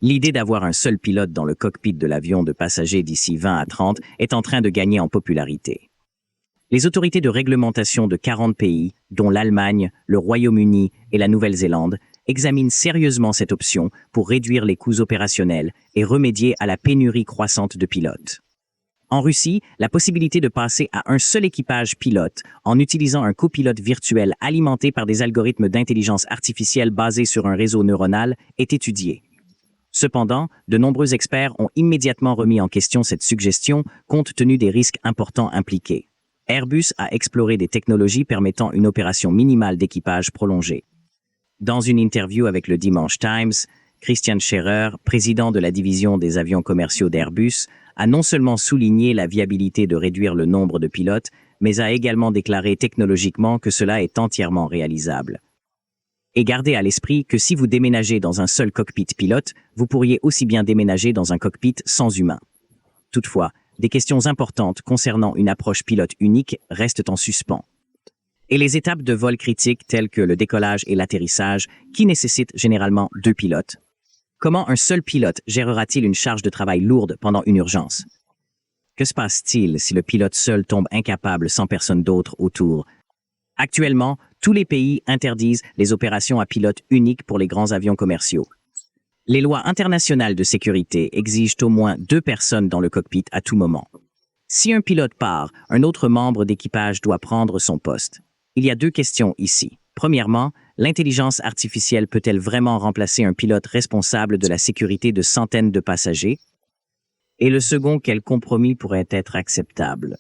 L'idée d'avoir un seul pilote dans le cockpit de l'avion de passagers d'ici 20 à 30 est en train de gagner en popularité. Les autorités de réglementation de 40 pays, dont l'Allemagne, le Royaume-Uni et la Nouvelle-Zélande, examinent sérieusement cette option pour réduire les coûts opérationnels et remédier à la pénurie croissante de pilotes. En Russie, la possibilité de passer à un seul équipage pilote en utilisant un copilote virtuel alimenté par des algorithmes d'intelligence artificielle basés sur un réseau neuronal est étudiée. Cependant, de nombreux experts ont immédiatement remis en question cette suggestion compte tenu des risques importants impliqués. Airbus a exploré des technologies permettant une opération minimale d'équipage prolongée. Dans une interview avec le Dimanche Times, Christian Scherer, président de la division des avions commerciaux d'Airbus, a non seulement souligné la viabilité de réduire le nombre de pilotes, mais a également déclaré technologiquement que cela est entièrement réalisable. Et gardez à l'esprit que si vous déménagez dans un seul cockpit pilote, vous pourriez aussi bien déménager dans un cockpit sans humain. Toutefois, des questions importantes concernant une approche pilote unique restent en suspens. Et les étapes de vol critiques telles que le décollage et l'atterrissage, qui nécessitent généralement 2 pilotes. Comment un seul pilote gérera-t-il une charge de travail lourde pendant une urgence? Que se passe-t-il si le pilote seul tombe incapable sans personne d'autre autour? Actuellement, tous les pays interdisent les opérations à pilote unique pour les grands avions commerciaux. Les lois internationales de sécurité exigent au moins 2 personnes dans le cockpit à tout moment. Si un pilote part, un autre membre d'équipage doit prendre son poste. Il y a 2 questions ici. Premièrement, l'intelligence artificielle peut-elle vraiment remplacer un pilote responsable de la sécurité de centaines de passagers? Et le second, quel compromis pourrait être acceptable?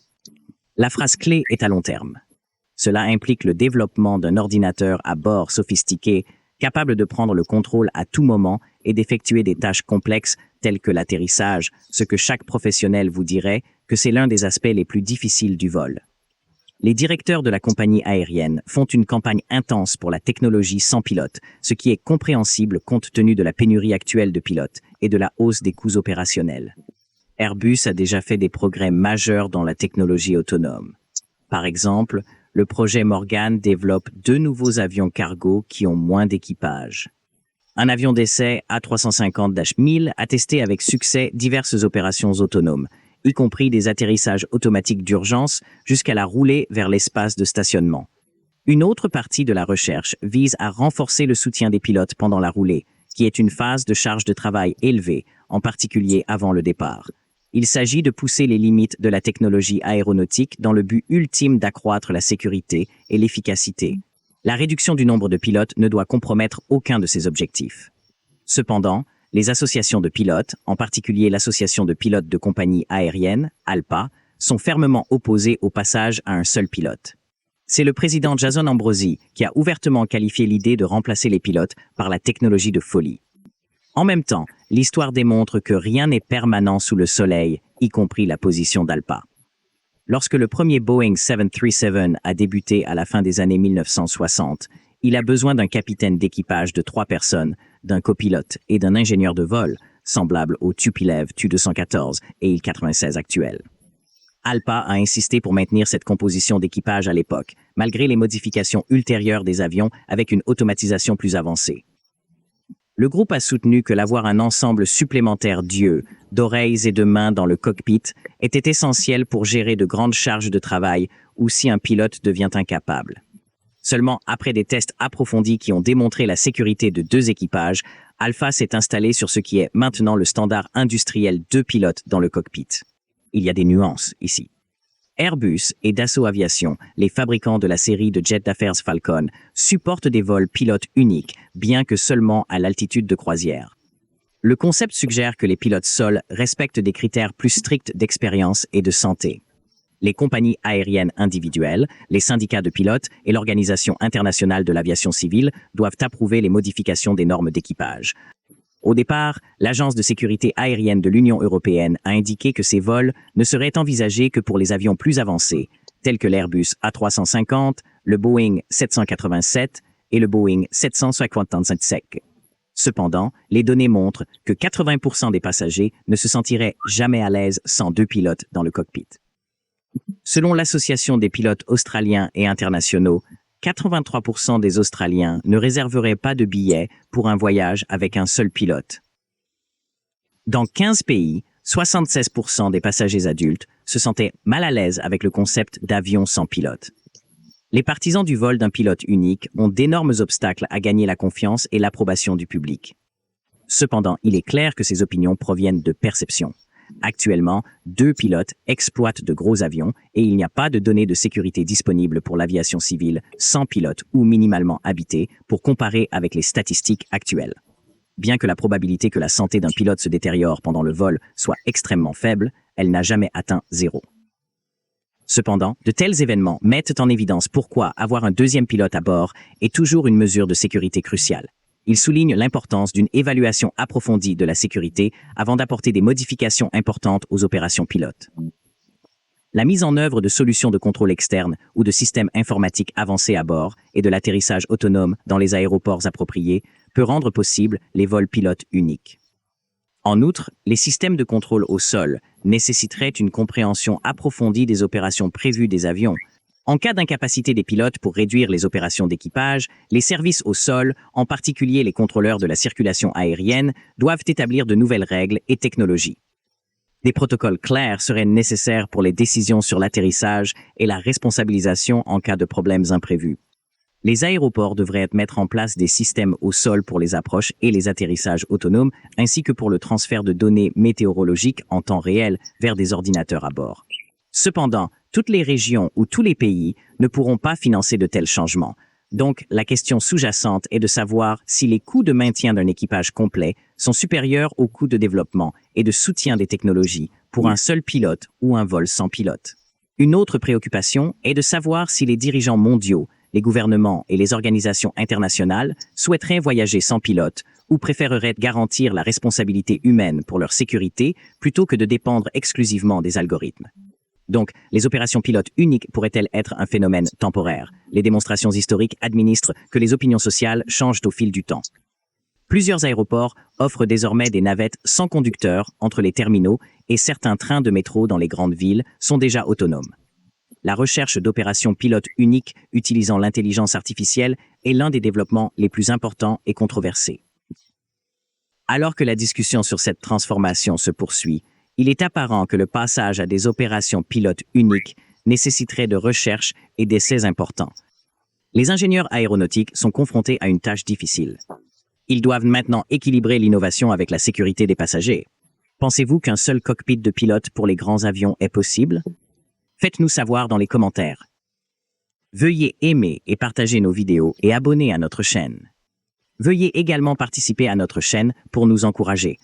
La phrase clé est à long terme. Cela implique le développement d'un ordinateur à bord sophistiqué, capable de prendre le contrôle à tout moment et d'effectuer des tâches complexes telles que l'atterrissage, ce que chaque professionnel vous dirait que c'est l'un des aspects les plus difficiles du vol. Les directeurs de la compagnie aérienne font une campagne intense pour la technologie sans pilote, ce qui est compréhensible compte tenu de la pénurie actuelle de pilotes et de la hausse des coûts opérationnels. Airbus a déjà fait des progrès majeurs dans la technologie autonome. Par exemple, le projet Morgan développe 2 nouveaux avions cargo qui ont moins d'équipage. Un avion d'essai A350-1000 a testé avec succès diverses opérations autonomes, y compris des atterrissages automatiques d'urgence jusqu'à la roulée vers l'espace de stationnement. Une autre partie de la recherche vise à renforcer le soutien des pilotes pendant la roulée, qui est une phase de charge de travail élevée, en particulier avant le départ. Il s'agit de pousser les limites de la technologie aéronautique dans le but ultime d'accroître la sécurité et l'efficacité. La réduction du nombre de pilotes ne doit compromettre aucun de ces objectifs. Cependant, les associations de pilotes, en particulier l'association de pilotes de compagnies aériennes, ALPA, sont fermement opposées au passage à un seul pilote. C'est le président Jason Ambrosi qui a ouvertement qualifié l'idée de remplacer les pilotes par la technologie de folie. En même temps, l'histoire démontre que rien n'est permanent sous le soleil, y compris la position d'ALPA. Lorsque le premier Boeing 737 a débuté à la fin des années 1960, il a besoin d'un capitaine d'équipage de 3 personnes, d'un copilote et d'un ingénieur de vol, semblable au Tupolev Tu-214 et Il-96 actuels. ALPA a insisté pour maintenir cette composition d'équipage à l'époque, malgré les modifications ultérieures des avions avec une automatisation plus avancée. Le groupe a soutenu que l'avoir un ensemble supplémentaire d'yeux, d'oreilles et de mains dans le cockpit était essentiel pour gérer de grandes charges de travail ou si un pilote devient incapable. Seulement après des tests approfondis qui ont démontré la sécurité de 2 équipages, Alpha s'est installé sur ce qui est maintenant le standard industriel 2 pilotes dans le cockpit. Il y a des nuances ici. Airbus et Dassault Aviation, les fabricants de la série de jets d'affaires Falcon, supportent des vols pilotes uniques, bien que seulement à l'altitude de croisière. Le concept suggère que les pilotes seuls respectent des critères plus stricts d'expérience et de santé. Les compagnies aériennes individuelles, les syndicats de pilotes et l'Organisation internationale de l'aviation civile doivent approuver les modifications des normes d'équipage. Au départ, l'Agence de sécurité aérienne de l'Union européenne a indiqué que ces vols ne seraient envisagés que pour les avions plus avancés, tels que l'Airbus A350, le Boeing 787 et le Boeing 757. Cependant, les données montrent que 80% des passagers ne se sentiraient jamais à l'aise sans 2 pilotes dans le cockpit. Selon l'Association des pilotes australiens et internationaux, 83% des Australiens ne réserveraient pas de billets pour un voyage avec un seul pilote. Dans 15 pays, 76% des passagers adultes se sentaient mal à l'aise avec le concept d'avion sans pilote. Les partisans du vol d'un pilote unique ont d'énormes obstacles à gagner la confiance et l'approbation du public. Cependant, il est clair que ces opinions proviennent de perceptions. Actuellement, 2 pilotes exploitent de gros avions et il n'y a pas de données de sécurité disponibles pour l'aviation civile sans pilote ou minimalement habitée pour comparer avec les statistiques actuelles. Bien que la probabilité que la santé d'un pilote se détériore pendant le vol soit extrêmement faible, elle n'a jamais atteint 0. Cependant, de tels événements mettent en évidence pourquoi avoir un deuxième pilote à bord est toujours une mesure de sécurité cruciale. Il souligne l'importance d'une évaluation approfondie de la sécurité avant d'apporter des modifications importantes aux opérations pilotes. La mise en œuvre de solutions de contrôle externe ou de systèmes informatiques avancés à bord et de l'atterrissage autonome dans les aéroports appropriés peut rendre possible les vols pilotes uniques. En outre, les systèmes de contrôle au sol nécessiteraient une compréhension approfondie des opérations prévues des avions. En cas d'incapacité des pilotes pour réduire les opérations d'équipage, les services au sol, en particulier les contrôleurs de la circulation aérienne, doivent établir de nouvelles règles et technologies. Des protocoles clairs seraient nécessaires pour les décisions sur l'atterrissage et la responsabilisation en cas de problèmes imprévus. Les aéroports devraient mettre en place des systèmes au sol pour les approches et les atterrissages autonomes, ainsi que pour le transfert de données météorologiques en temps réel vers des ordinateurs à bord. Cependant, toutes les régions ou tous les pays ne pourront pas financer de tels changements. Donc, la question sous-jacente est de savoir si les coûts de maintien d'un équipage complet sont supérieurs aux coûts de développement et de soutien des technologies pour un seul pilote ou un vol sans pilote. Une autre préoccupation est de savoir si les dirigeants mondiaux, les gouvernements et les organisations internationales souhaiteraient voyager sans pilote ou préféreraient garantir la responsabilité humaine pour leur sécurité plutôt que de dépendre exclusivement des algorithmes. Donc, les opérations pilotes uniques pourraient-elles être un phénomène temporaire? Les démonstrations historiques administrent que les opinions sociales changent au fil du temps. Plusieurs aéroports offrent désormais des navettes sans conducteur entre les terminaux et certains trains de métro dans les grandes villes sont déjà autonomes. La recherche d'opérations pilotes uniques utilisant l'intelligence artificielle est l'un des développements les plus importants et controversés. Alors que la discussion sur cette transformation se poursuit, il est apparent que le passage à des opérations pilotes uniques nécessiterait de recherche et d'essais importants. Les ingénieurs aéronautiques sont confrontés à une tâche difficile. Ils doivent maintenant équilibrer l'innovation avec la sécurité des passagers. Pensez-vous qu'un seul cockpit de pilote pour les grands avions est possible? Faites-nous savoir dans les commentaires. Veuillez aimer et partager nos vidéos et abonner à notre chaîne. Veuillez également participer à notre chaîne pour nous encourager.